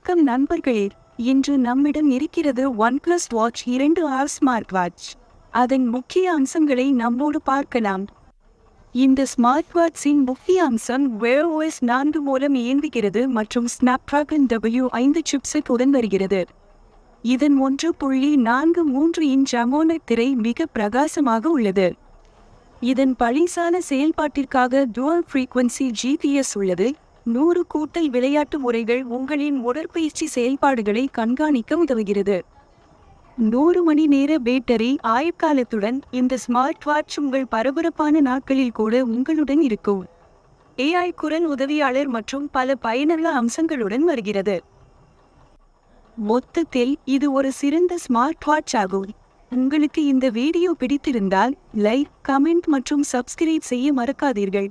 வணக்கம் நண்பர்களே, இன்று நம்மிடம் இருக்கிறது OnePlus Watch 2R smart watch. அதன் முக்கிய அம்சங்களை நம்மோடு பார்க்கலாம். இந்த ஸ்மார்ட் வாட்சின் முக்கிய அம்சம் Wear OS 4 மூலம் இயங்குகிறது மற்றும் Snapdragon W5 சிப்செட் உடன் வருகிறது. இதன் 1.43 இன்ச் AMOLED திரை மிக பிரகாசமாக உள்ளது. இதன் பழிசான செயல்பாட்டிற்காக Dual Frequency GPS உள்ளது. 100 விளையாட்டு முறைகள் உங்களின் உடற்பயிற்சி செயல்பாடுகளை கண்காணிக்க உதவுகிறது. 100 மணி நேர பேட்டரி ஆயுட்காலத்துடன் இந்த ஸ்மார்ட் வாட்ச் உங்கள் பரபரப்பான நாட்களில் கூட உங்களுடன் இருக்கும். AI குரல் உதவியாளர் மற்றும் பல பயனுள்ள அம்சங்களுடன் வருகிறது. மொத்தத்தில் இது ஒரு சிறந்த ஸ்மார்ட் வாட்ச் ஆகும். உங்களுக்கு இந்த வீடியோ பிடித்திருந்தால் லைக், கமெண்ட் மற்றும் சப்ஸ்கிரைப் செய்ய மறக்காதீர்கள்.